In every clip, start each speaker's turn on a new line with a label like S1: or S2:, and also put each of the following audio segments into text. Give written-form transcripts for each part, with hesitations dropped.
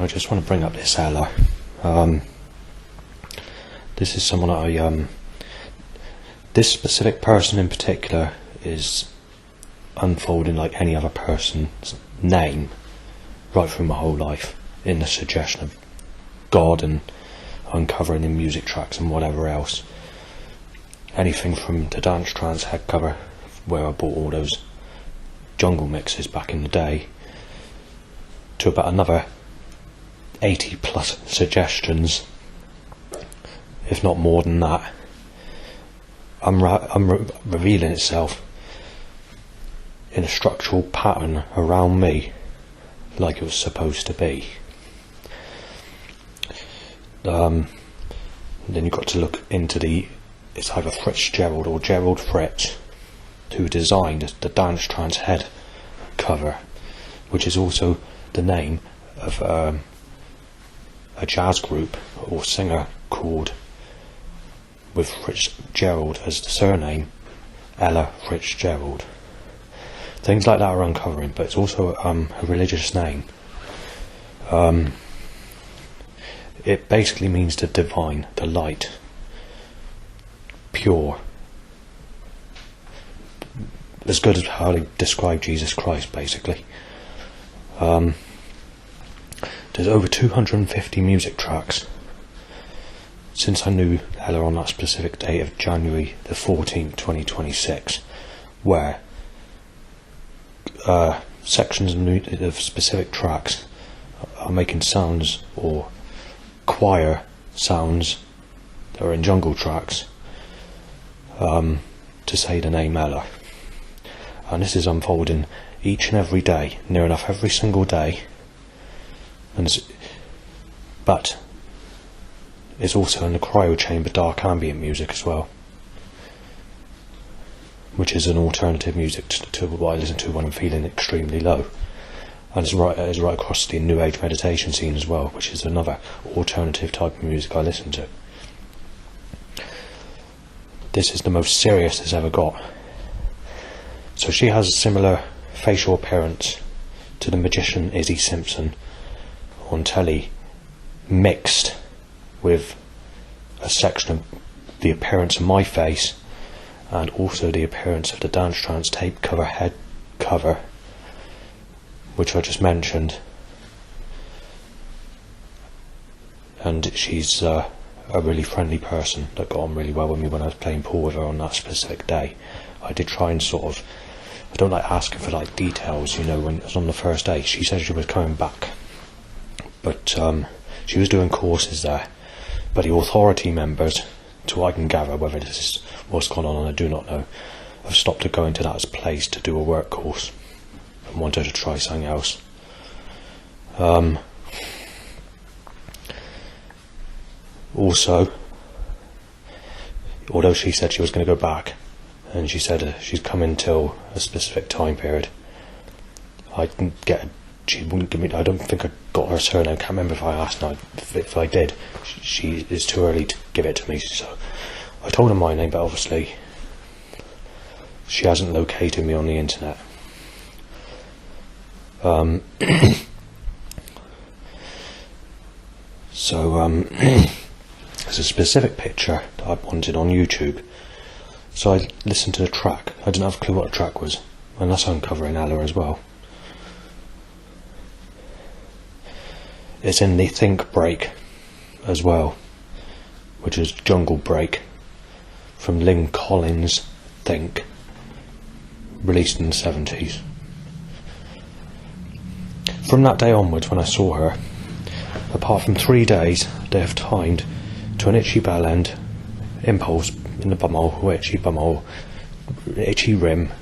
S1: I just want to bring up this Ella. This is someone this specific person in particular is unfolding like any other person's name right through my whole life, in the suggestion of God and uncovering in music tracks and whatever else. Anything from the Dance Trance head cover, where I bought all those jungle mixes back in the day, to about another 80 plus suggestions, if not more than that, revealing itself in a structural pattern around me, like it was supposed to be. Then you've got to look into it's either Fitzgerald or Gerald Fritz, who designed the Dance Trance head cover, which is also the name of a jazz group or singer called, with Fitzgerald as the surname, Ella Fitzgerald. Things like that are uncovering, but it's also a religious name. It basically means the divine, the light, pure. As good as how they describe Jesus Christ, basically. There's over 250 music tracks since I knew Ella on that specific date of January the 14th, 2026, where sections of specific tracks are making sounds or choir sounds that are in jungle tracks to say the name Ella. And this is unfolding each and every day, near enough every single day, but it's also in the cryo chamber dark ambient music as well, which is an alternative music to what I listen to when I'm feeling extremely low. And it's right across the New Age meditation scene as well, which is another alternative type of music I listen to. This is the most serious it's ever got. So she has a similar facial appearance to the magician Izzy Simpson on telly, mixed with a section of the appearance of my face and also the appearance of the Dance Trance tape cover head cover, which I just mentioned. And she's a really friendly person that got on really well with me when I was playing pool with her on that specific day. I did try and sort of, I don't like asking for like details, you know, when it was on the first day. She said she was coming back, but she was doing courses there. But the authority members, to what I can gather, whether this is what's gone on I do not know, have stopped her going to that place to do a work course and want her to try something else. Also, although she said she was going to go back, and she said she's coming till a specific time period, she wouldn't give me, I don't think I got her surname, I can't remember if I asked now. If I did, she is too early to give it to me, so I told her my name, but obviously she hasn't located me on the internet. There's a specific picture that I wanted on YouTube, so I listened to the track. I didn't have a clue what the track was, and that's uncovering Ella as well. It's in the Think Break as well, which is Jungle Break from Lynn Collins' Think, released in the 70s. From that day onwards, when I saw her, apart from 3 days they have timed to an itchy bell end, impulse in the bumhole, or itchy bumhole, itchy rim,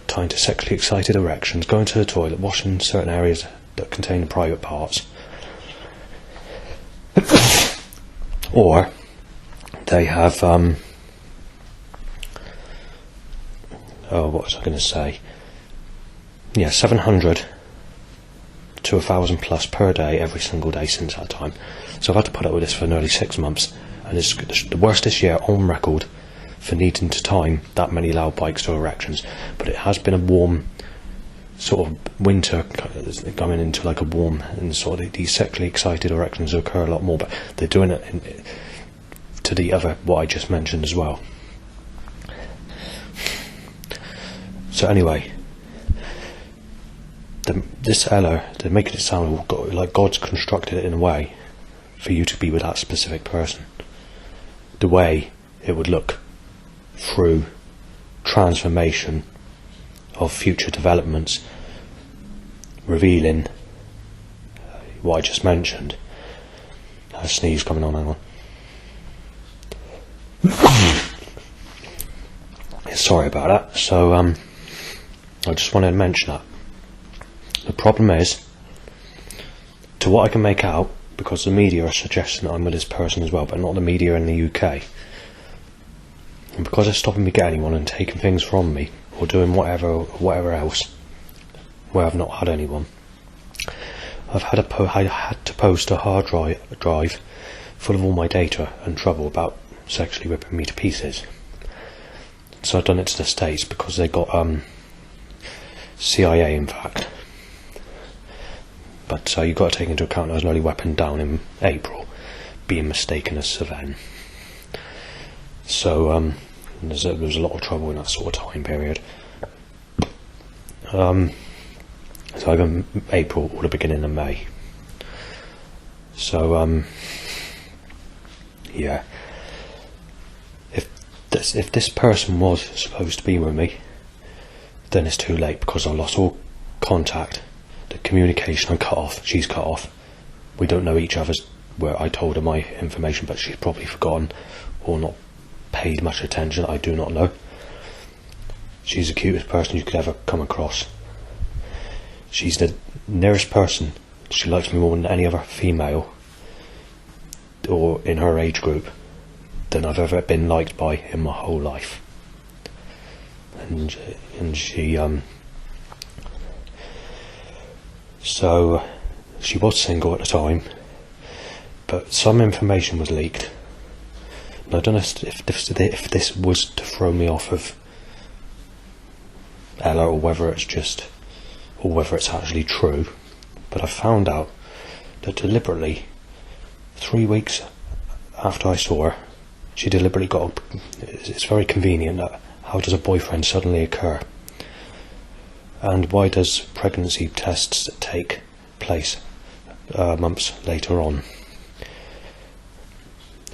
S1: timed to sexually excited erections, going to the toilet, washing certain areas that contain the private parts. Or they have what was I going to say? Yeah, 700 to 1,000 plus per day every single day since that time. So I've had to put up with this for nearly 6 months, and it's the worst this year on record for needing to time that many loud bikes to erections. But it has been a warm sort of winter coming into like a warm, and sort of these sexually excited erections occur a lot more, but they're doing it to the other, what I just mentioned as well. So anyway, this Ella, they're making it sound like God's constructed it in a way for you to be with that specific person. The way it would look through transformation of future developments, revealing what I just mentioned. A sneeze coming on, hang on. Sorry about that. So I just wanted to mention that. The problem is, to what I can make out, because the media are suggesting that I'm with this person as well, but not the media in the UK, and because they're stopping me getting anyone and taking things from me, or doing whatever else, where I've not had anyone, I had to post a hard drive full of all my data and trouble about sexually ripping me to pieces. So I've done it to the States because they got CIA, in fact. But you've got to take into account I was nearly weaponed down in April, being mistaken as SVEN. So there was a lot of trouble in that sort of time period. So either April or the beginning of May. So yeah, if this person was supposed to be with me, then it's too late, because I lost all contact. The communication I cut off, she's cut off. We don't know each other's, where I told her my information, but she's probably forgotten or not paid much attention, I do not know. She's the cutest person you could ever come across. She's the nearest person. She likes me more than any other female, or in her age group, than I've ever been liked by in my whole life. And she so she was single at the time, but some information was leaked. And I don't know if this was to throw me off of Ella, or whether it's actually true. But I found out that deliberately, 3 weeks after I saw her, she deliberately got. It's very convenient that how does a boyfriend suddenly occur? And why does pregnancy tests take place months later on?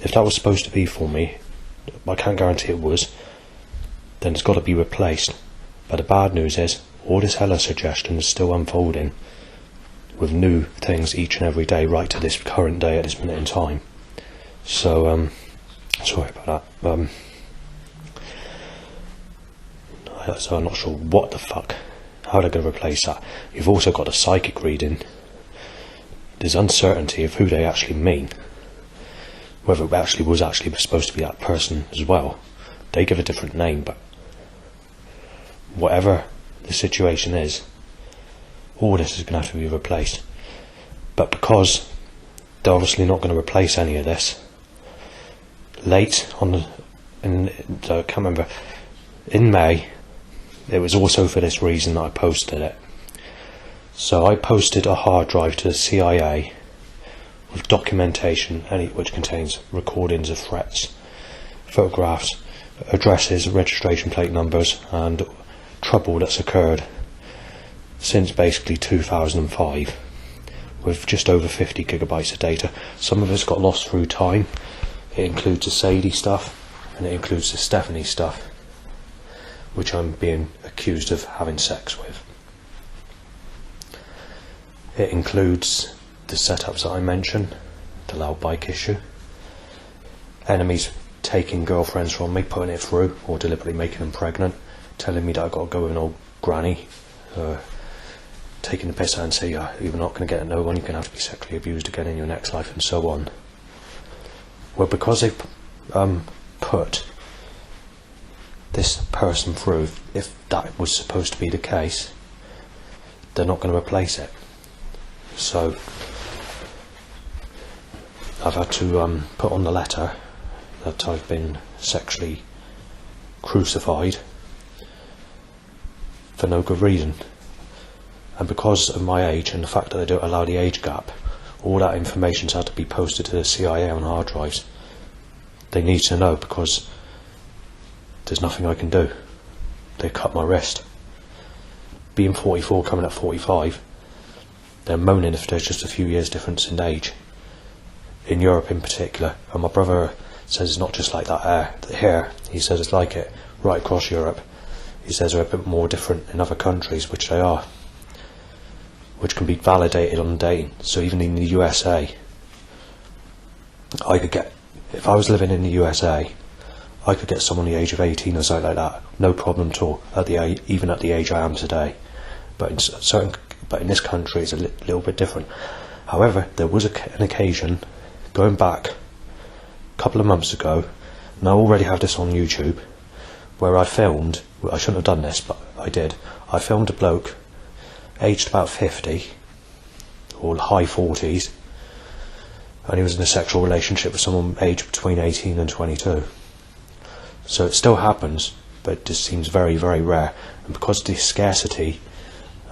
S1: If that was supposed to be for me, I can't guarantee it was, then it's got to be replaced. But the bad news is, all this Ella suggestion is still unfolding, with new things each and every day, right to this current day at this minute in time. So, sorry about that. So I'm not sure what the fuck, how they're going to replace that. You've also got a psychic reading. There's uncertainty of who they actually mean, whether it actually was supposed to be that person as well. They give a different name, but whatever the situation is, all this is going to have to be replaced. But because they're obviously not going to replace any of this, late on I can't remember, in May, it was also for this reason that I posted it. So I posted a hard drive to the CIA with documentation, which contains recordings of threats, photographs, addresses, registration plate numbers, and trouble that's occurred since basically 2005, with just over 50 gigabytes of data. Some of it's got lost through time. It includes the SADIE stuff, and it includes the Stephanie stuff, which I'm being accused of having sex with. It includes the setups that I mentioned, the loud bike issue, enemies taking girlfriends from me, putting it through, or deliberately making them pregnant, telling me that I've got to go with an old granny, taking the piss out and say, you're not going to get no one, you're going to have to be sexually abused again in your next life, and so on. Well, because they've put this person through, if that was supposed to be the case, they're not going to replace it. So I've had to put on the letter that I've been sexually crucified for no good reason. And because of my age and the fact that they don't allow the age gap, all that information's had to be posted to the CIA on hard drives. They need to know, because there's nothing I can do. They cut my wrist. Being 44, coming at 45, they're moaning if there's just a few years difference in age. In Europe in particular, and my brother says it's not just like that here. He says it's like it right across Europe. He says they're a bit more different in other countries, which they are, which can be validated on dating. So even in the USA, I could get, if I was living in the USA, I could get someone the age of 18 or something like that, no problem at all, even at the age I am today. But in this country it's a little bit different. However, there was an occasion, going back a couple of months ago, and I already have this on YouTube, where I filmed, I shouldn't have done this, but I did. I filmed a bloke aged about 50 or high 40s, and he was in a sexual relationship with someone aged between 18 and 22. So it still happens, but it just seems very, very rare. And because of the scarcity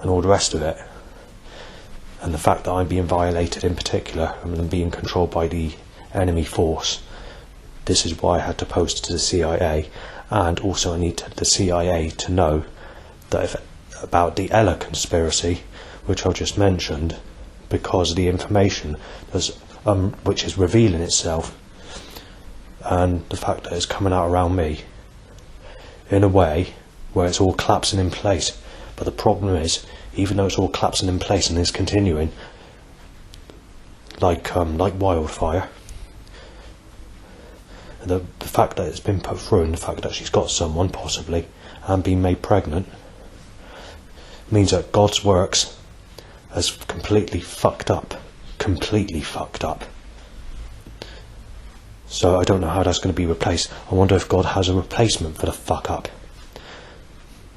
S1: and all the rest of it, and the fact that I'm being violated in particular, and being controlled by the enemy force, this is why I had to post it to the CIA. And also I need the CIA to know that about the Ella conspiracy, which I've just mentioned, because the information which is revealing itself, and the fact that it's coming out around me in a way where it's all collapsing in place. But the problem is, even though it's all collapsing in place and is continuing like wildfire, the fact that it's been put through, and the fact that she's got someone possibly and been made pregnant, means that God's works has completely fucked up. So I don't know how that's going to be replaced. I wonder if God has a replacement for the fuck up.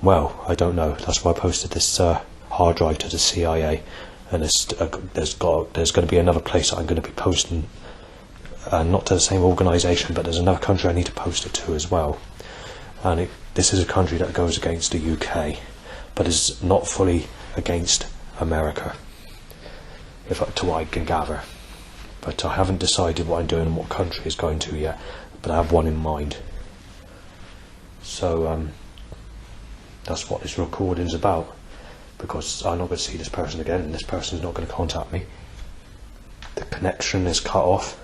S1: Well, I don't know. That's why I posted this hard drive to the CIA, and there's going to be another place that I'm going to be posting, not to the same organisation, but there's another country I need to post it to as well. And this is a country that goes against the UK, but is not fully against America, to what I can gather. But I haven't decided what I'm doing and what country it's going to yet, but I have one in mind. So that's what this recording's about, because I'm not going to see this person again, and this person's not going to contact me. The connection is cut off,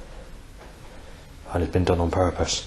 S1: and it's been done on purpose.